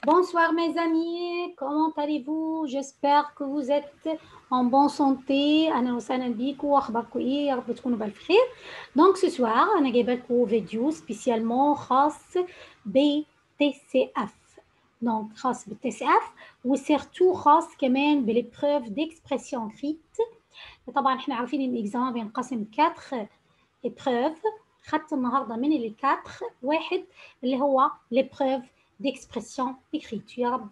Bonsoir mes amis, comment allez-vous? J'espère que vous êtes en bonne santé. أهلا وسهلا بيكم وأخباركم إيه؟ يا رب تكونوا بألف خير. Donc ce soir أنا جايبة لكم فيديو spécialement خاص ب TCF. Donc خاص بال TCF وسيرتو خاص كمان بالpreuve d'expression écrite. طبعا احنا عارفين ان الاكزام بينقسم 4 épreuves. خدت النهارده من ال 4 واحد اللي هو l'épreuve d'expression écrite. يا رب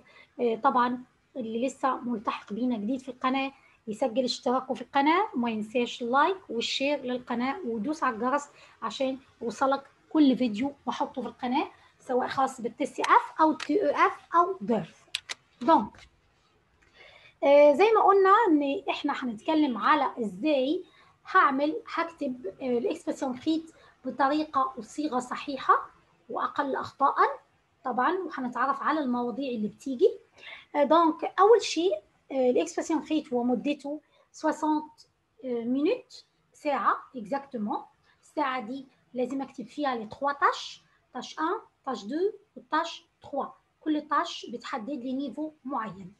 طبعا اللي لسه ملتحق بينا جديد في القناه يسجل اشتراكه في القناه وما ينساش اللايك والشير للقناه ودوس على الجرس عشان يوصلك كل فيديو بحطه في القناه سواء خاص بالتي سي اف او تي او اف او ديرف. دونك زي ما قلنا ان احنا هنتكلم على ازاي هكتب الاكسبرسيون كريت بطريقه وصيغه صحيحه واقل اخطاء طبعا، وهنتعرف على المواضيع اللي بتيجي. دونك اول شيء الاكسبرسيون كريت هو مدته 60 مينوت، ساعه اكزاكتومون. الساعه دي لازم اكتب فيها لي 3 تاش، تاش 1 تاش 2 وتاش 3. كل تاش بتحدد لي نيفو معين.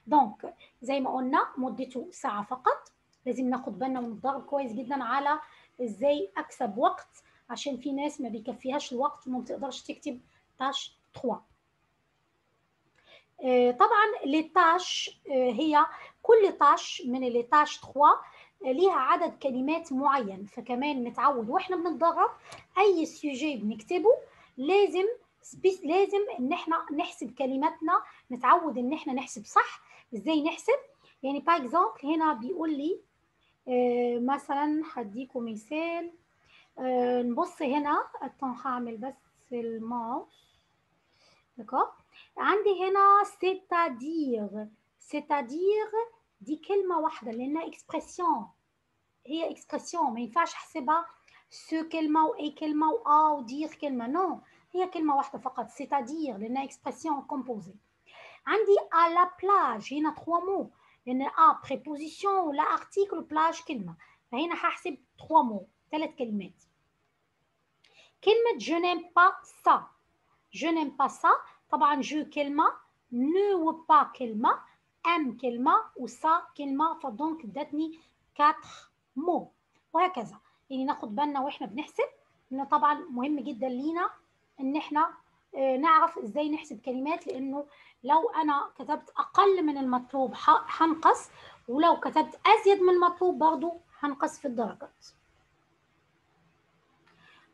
دونك زي ما قلنا مدته ساعة فقط. لازم ناخد بالنا ونتدرب كويس جدا على ازاي اكسب وقت، عشان في ناس ما بيكفيهاش الوقت وما بتقدرش تكتب تاش 3. طبعا للتاش هي كل تاش من اللي تاش 3 ليها عدد كلمات معين، فكمان نتعود واحنا بنتدرب اي سوجي بنكتبه لازم ان احنا نحسب كلماتنا، نتعود ان احنا نحسب صح. ازاي نحسب؟ يعني باغ اكزومبل هنا بيقول لي مثلا هديكم مثال. نبص هنا هعمل بس الماوس. دكور عندي هنا c'est-à-dire دي كلمة واحدة لأنها اكسبرسيون، هي اكسبرسيون ما ينفعش احسبها سو كلمة واي كلمة ودير كلمة، نو هي كلمة واحدة فقط c'est-à-dire لأنها اكسبرسيون كومبوزي. عندي à la plage هنا 3 مو لأن بريبوزيسيون ولا ارتيكل بلاج كلمة، فهنا هحسب 3 مو 3 كلمات. كلمة je n'aime pas ça، je n'aime pas ça طبعا جو كلمة، نو با كلمة، ام كلمة وسا كلمة، فدونك ادتني 4 مو وهكذا. يعني ناخد بالنا واحنا بنحسب انه طبعا مهم جدا لينا ان احنا نعرف ازاي نحسب كلمات، لانه لو انا كتبت اقل من المطلوب هنقص، ولو كتبت ازيد من المطلوب برضو هنقص في الدرجات.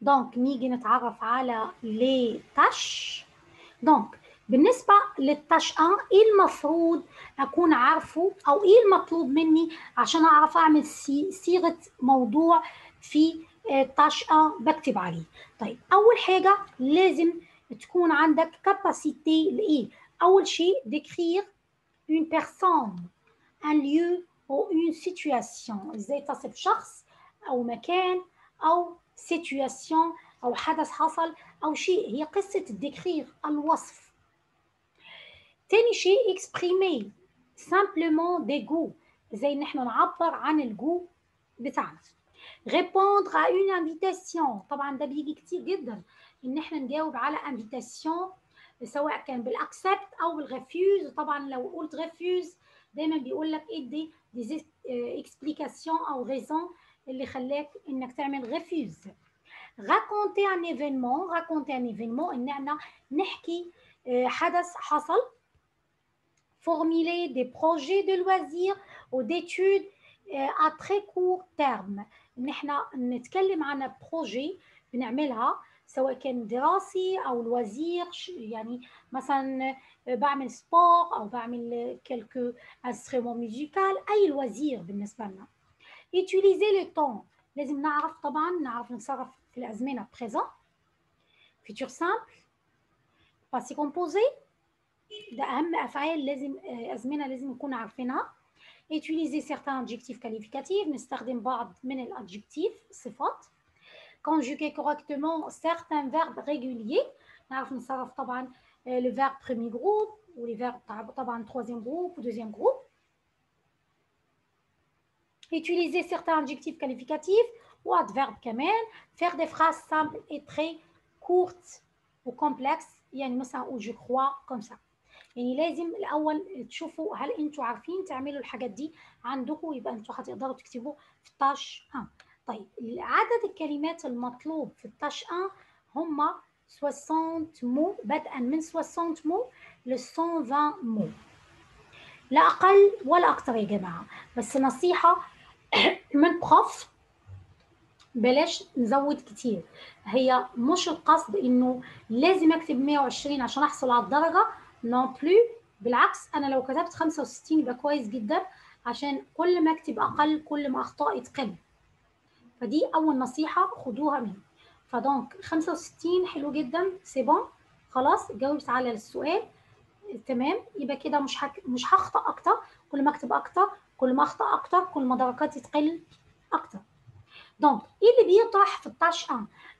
دونك نيجي نتعرف على لي تاش. دونك بالنسبة للتاش 1 ايه المفروض اكون عارفه او ايه المطلوب مني عشان اعرف اعمل صيغة موضوع في تاش 1 بكتب عليه. طيب اول حاجة لازم تكون عندك كاباسيتي لايه؟ اول شيء décrire une personne un lieu ou une situation، ازاي تصف شخص او مكان او situation او حدث حصل او شيء، هي قصة الديكرير الوصف. تاني شيء exprimer simplement des goûts، ازاي ان احنا نعبر عن الجو بتاعنا. répondre à une invitation، طبعا ده بيجي كتير جدا ان احنا نجاوب على invitation سواء كان بالاكسبت او بالريفيوز. طبعا لو قلت ريفيوز دايما بيقول لك ادي دي اكسبليكاسيون او ريزون اللي خلاك انك تعمل ريفيوز. raconter un événement ان احنا نحكي حدث حصل. formuler des projets de loisirs ou d'études à très court terme، ان احنا نتكلم عن بروجي بنعملها سواء كان دراسي او الوزير، يعني مثلا بعمل سبور او بعمل كلكو انسترومون ميوزيكال، اي الوزير بالنسبه لنا. utiliser le temps، لازم نعرف طبعا نعرف نتصرف في الازمنه présent futur simple passé composé، ده اهم افعال لازم ازمنه لازم نكون عارفينها. utiliser certains adjectifs qualificatifs، نستخدم بعض من الادجكتيف الصفات. conjuguer correctement certains verbes réguliers، نعرف نصرف طبعا le verbe premier groupe و les verbes طبعا troisième groupe و deuxième groupe. utiliser certains adjectifs qualificatifs ou adverbes كمان. faire des phrases simples et très courtes ou complexes، يعني مثلا ou je crois comme ça. يعني لازم الاول تشوفوا هل انتوا عارفين تعملوا الحاجات دي عندكم، يبقى انتوا هتقدروا تكتبوا في التاش 1. طيب عدد الكلمات المطلوب في التاش 1 هم 60 مو، بدءا من 60 مو ل 120 مو، لا اقل ولا اكتر يا جماعه. بس نصيحه من بروف، بلاش نزود كتير. هي مش القصد انه لازم اكتب 120 عشان احصل على الدرجه، نون بلو. بالعكس، انا لو كتبت 65 يبقى كويس جدا، عشان كل ما اكتب اقل كل ما اخطائي تقل. فدي اول نصيحه خدوها مني. فدونك 65 حلو جدا، سي بون، خلاص جاوبت على السؤال تمام. يبقى كده مش هخطأ اكتر، كل ما اكتب اكتر كل ما اخطأ اكتر كل ما درجاتي تقل اكتر. دونك ايه اللي بيطرح في التاش 1؟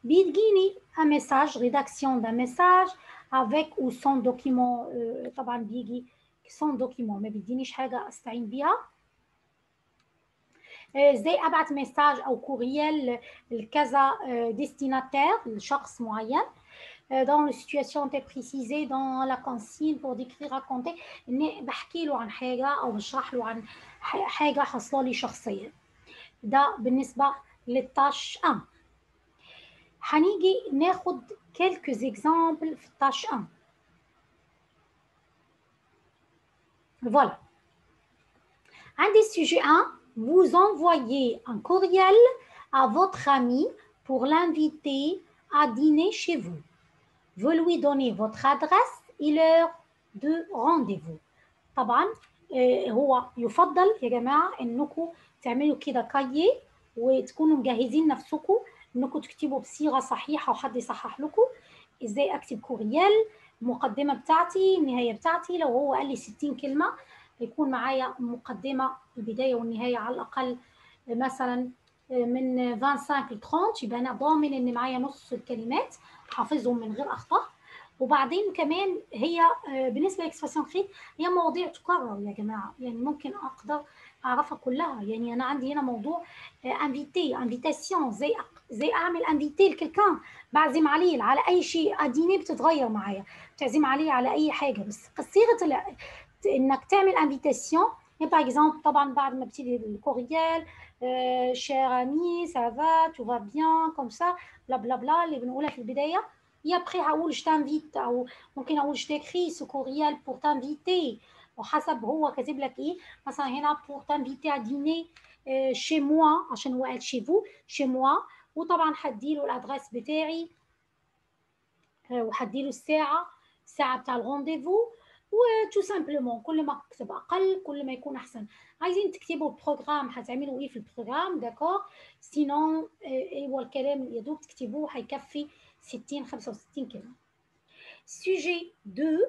بيجيني ان ميساج، ريداكسيون دان ميساج افيك او سون دوكيمون. طبعا بيجي سون دوكيمون، ما بيدينيش حاجه استعين بيها. ازاي ابعت ميساج او كوريال لكذا ديستيناتير، لشخص معين. dans les situations تي précisées dans la consigne pour décrire raconter، اني بحكي له عن حاجه او بشرح له عن حاجه حصله لي شخصيا. ده بالنسبه للتاش 1. هنيجي ناخد quelques exemples في التاش 1. Voilà. عندي sujet 1. Vous envoyez un courriel à votre ami pour l'inviter à dîner chez vous. Vous lui donnez votre adresse et l'heure de rendez-vous. طبعا هو يفضل يا جماعة انكم تعملوا كده كاييه، وتكونوا مجهزين نفسكم انكم تكتبوا بصيغة صحيحة وحد يصحح لكم. ازاي اكتب كوريال، المقدمة بتاعتي، النهاية بتاعتي. لو هو قال لي 60 كلمة يكون معايا مقدمة البداية والنهاية على الأقل مثلا من 25 ل 30، يبقى أنا ضامن إن معايا نص الكلمات حافظهم من غير أخطاء. وبعدين كمان هي بالنسبة لإكسبرسيون كريت هي مواضيع تكرر يا جماعة، يعني ممكن أقدر أعرفها كلها. يعني أنا عندي هنا موضوع انفيتي، انفيتاسيون، زي أعمل انفيتي لكلكان، بعزم عليه على أي شيء. أديني بتتغير معايا، بتعزم عليه على أي حاجة. بس صيغة انك تعمل انفيتاسيون يعني باغ اكزومبل، طبعا بعد ما بتيجي الكوريال شير امي سافا تو فا بيان كوم سا بلا بلا بلا اللي بنقولها في البدايه. يا بري هقول جو تانفيت، او ممكن اقول جو تيكري سو كوريال بور تانفيتي، وحسب هو كاتب لك ايه. مثلا هنا بور تانفيتي ا ديني شي موا، عشان هو قال شي فو، شي موا. وطبعا هديله الادريس بتاعي، وهديله الساعه بتاع الرونديفو. وتو سامبلومون كل ما اكتب اقل كل ما يكون احسن. عايزين تكتبوا البروجرام هتعملوا ايه في البروجرام، داكور. سينون ايوا الكلام يا دوب تكتبوه هيكفي 60 65 كلمه. Sujet 2.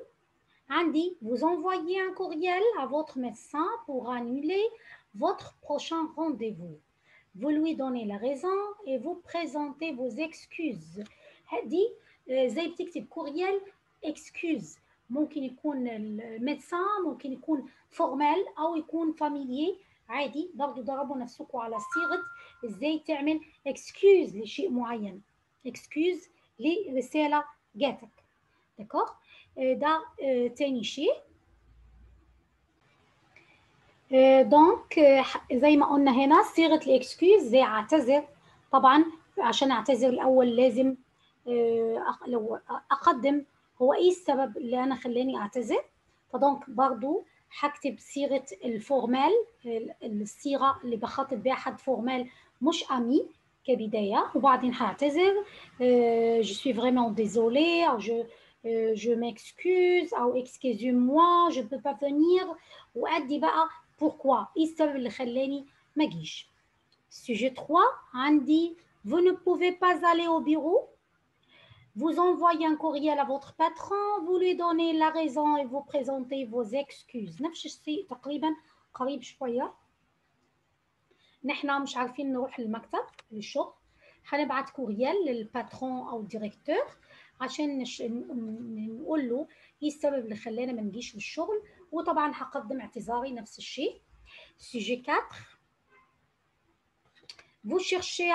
عندي vous envoyez un courriel à votre médecin pour annuler votre prochain rendez-vous. Vous lui donnez la raison et vous présentez vos excuses. هذه زي بتكتب كوريال اكسكيوز. ممكن يكون الميدسان، ممكن يكون فورمال او يكون فاميليي عادي. برضو دربوا نفسكم على صيغه ازاي تعمل اكسكيوز لشيء معين، اكسكيوز لرساله جاتك. داكوغ. ده تاني شيء. دونك زي ما قلنا هنا صيغه الاكسكيوز زي اعتذر. طبعا عشان اعتذر الاول لازم لو اقدم هو ايه السبب اللي انا خلاني اعتذر. فدونك برضو هكتب صيغه الفورمال، الصيغه اللي بخاطب بيها حد فورمال مش امي كبدايه. وبعدين هعتذر je suis vraiment désolée، او je m'excuse، او excusez-moi je peux pas venir، وادي بقى pourquoi، ايه السبب اللي خلاني ما اجيش. sujet 3 عندي vous ne pouvez pas aller au bureau. Vous envoyez un courriel à votre patron, vous lui donnez la raison et vous présentez vos excuses. نفس الشيء تقريبا، قريب شوية. نحن مش عارفين نروح المكتب للشغل، هنبعت كوريال للباترون او الديريكتور عشان نقول له ايه السبب اللي خلانا ما نجيش للشغل. وطبعا هقدم اعتذاري نفس الشيء. sujet 4. vous cherchez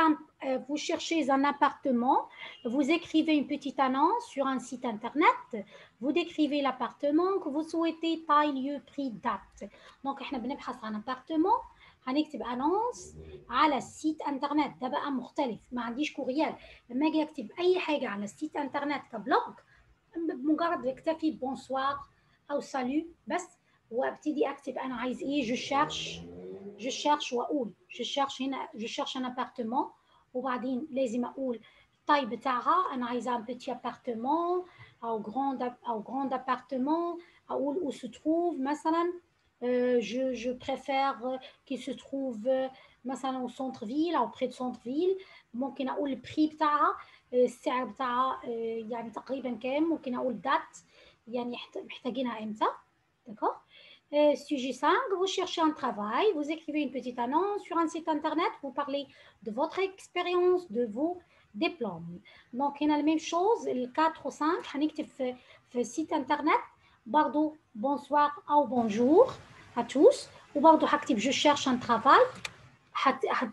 un appartement, vous écrivez une petite annonce sur un site internet, vous décrivez l'appartement que vous souhaitez, taille, lieu, prix, date. Donc احنا بنبحث عن appartement، هنكتب annonce على السيت انترنت. ده بقى مختلف، ما عنديش كوريال. لما اجي اكتب اي حاجه على السيت انترنت كبلوج، بمجرد بكتفي بونسوار او سالو بس، وابتدي اكتب انا عايز ايه. جو شيرش واقول جو شيرش هنا، جو شيرش ان ابارتمون، وبعدين لازم اقول التاي بتاعها، انا عايزه ان بيتي ابارتمون او جراند ابارتمون. اقول او سو تروف مثلا، je préfère qu'il se trouve مثلا au centre ville او près de centre ville. ممكن اقول البري بتاعها، السعر بتاعها يعني تقريبا كام. ممكن اقول دات، يعني محتاجينها امتى. D'accord. Sujet 5, vous cherchez un travail, vous écrivez une petite annonce sur un site internet, vous parlez de votre expérience, de vos diplômes. Donc, il y a la même chose, le 4 ou 5, هنكتب في site internet برضو bonsoir أو bonjour à tous، وبرضو هكتب je cherche un travail.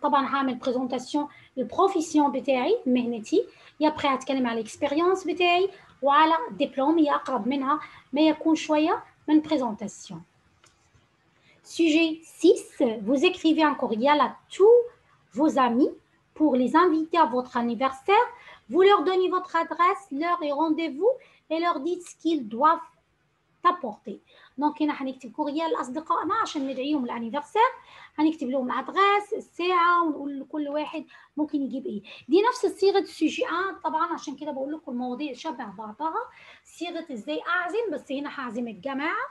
طبعا هعمل بريزونتاسيون البروفيسيون بتاعي مهنتي، يابخي هتكلم على الاكسبيريونس بتاعي وعلى دبلوم هي اقرب منها ما يكون شويه من بريزونتاسيون. Sujet 6, vous écrivez un courriel à tous vos amis pour les inviter à votre anniversaire. Vous leur donnez votre adresse, l'heure et rendez-vous et leur dites ce qu'ils doivent تابورتي. دونك هنا هنكتب كوريال لاصدقائنا عشان ندعيهم الانيفرسير، هنكتب لهم الادريس، الساعه، ونقول لكل واحد ممكن يجيب ايه. دي نفس صيغه السوجي طبعا، عشان كده بقول لكم المواضيع شبه بعضها. صيغه ازاي اعزم، بس هنا هعزم الجماعه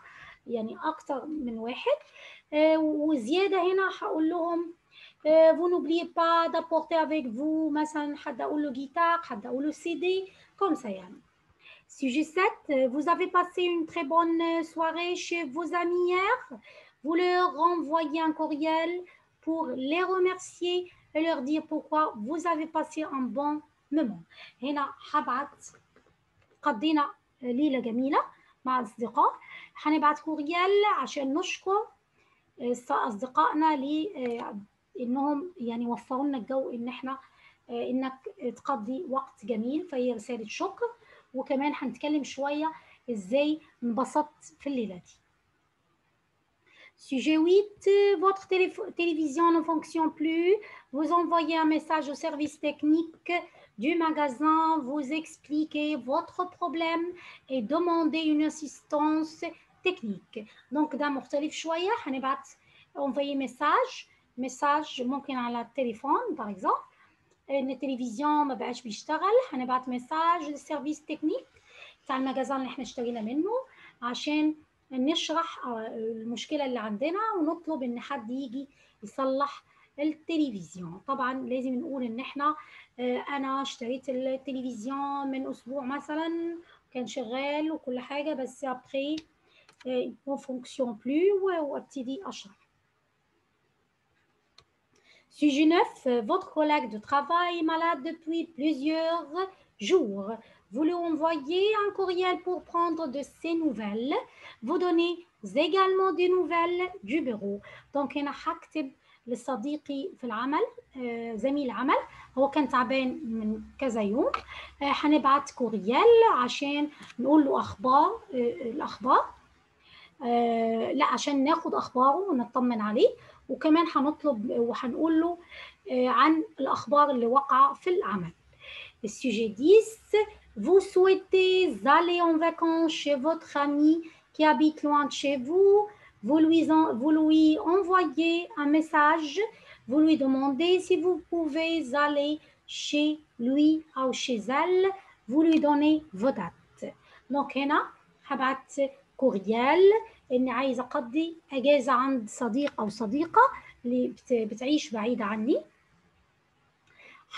يعني اكتر من واحد. وزياده هنا هقول لهم vous n'oubliez pas d'apporter avec vous مثلا حد اقول له جيتار، حد اقول له سي دي، كوم سا يعني. Sujet 7, vous avez passé une très bonne soirée chez vos amis hier. Vous leur renvoyez un courriel pour les remercier et leur dire pourquoi vous avez passé un bon moment. هنا هبعت قضينا ليلة جميلة مع الأصدقاء، هنبعت كوريال عشان نشكر أصدقائنا لأنهم يعني وفروا لنا الجو إن إحنا إنك تقضي وقت جميل، فهي رسالة شكر. وكمان هنتكلم شوية ازاي انبسطت في الليلة دي. Sujet 8, votre télévision ne fonctionne plus. Vous envoyez un message au service technique du magasin, vous expliquez votre problème et demandez une assistance technique. Donc ده مختلف شوية، هنبعت envoyer message ممكن على التليفون par exemple. ان التلفزيون ما بقاش بيشتغل، هنبعت مساج للسيرفيس تكنيك بتاع المجازان اللي احنا اشترينا منه عشان نشرح المشكله اللي عندنا ونطلب ان حد يجي يصلح التلفزيون. طبعا لازم نقول ان احنا انا اشتريت التلفزيون من اسبوع مثلا، كان شغال وكل حاجه، بس ابخي ما فونكسيون بلو، وابتدي اشرح. Sujet 9, votre collègue de travail est malade depuis plusieurs jours. Vous lui envoyez un courriel pour prendre de ses nouvelles. Vous donnez également des nouvelles du bureau. Donc هنا هكتب لصديقي في العمل، زميل عمل، هو كان تعبان من كذا يوم، هنبعت كوريال عشان نقول له اخبار الاخبار، لا عشان ناخد اخباره ونطمن عليه، وكمان هنطلب وهنقول له عن الاخبار اللي وقع في العمل. Sujet 10, vous souhaitez aller en vacances chez votre ami qui habite loin de chez vous. Vous lui envoyez un message, vous lui demandez si vous pouvez aller chez lui ou chez elle, vous lui donnez vos dates. Donc هنا هبعت كوريال اني عايزه اقضي اجازه عند صديق او صديقه اللي بتعيش بعيده عني.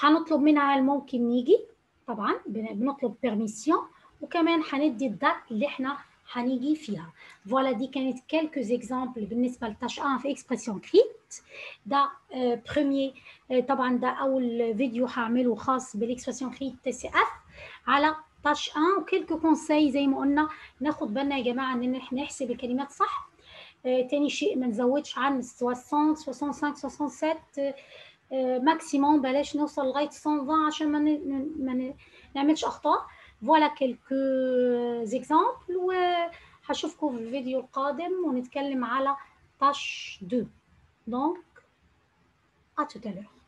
هنطلب منها هل ممكن نيجي، طبعا بنطلب بيرميسيون، وكمان هندي الدات اللي احنا هنيجي فيها. فوالا دي كانت كالكوز اكزامبل بالنسبه لتاش 1 في اكسبريسيون كريت. ده بروميي، طبعا ده اول فيديو هعمله خاص بالاكسبريسيون كريت تي سي اف على تاش 1، وكلكو كونساي زي ما قلنا ناخد بالنا يا جماعه ان احنا نحسب الكلمات صح. تاني شيء ما نزودش عن 60 65 67 ماكسيموم بلاش نوصل لغايه 120 عشان ما نعملش اخطاء. فوالا كيلكو زيكزامبل، وهشوفكم في الفيديو القادم ونتكلم على tâche 2. Donc à tout à l'heure.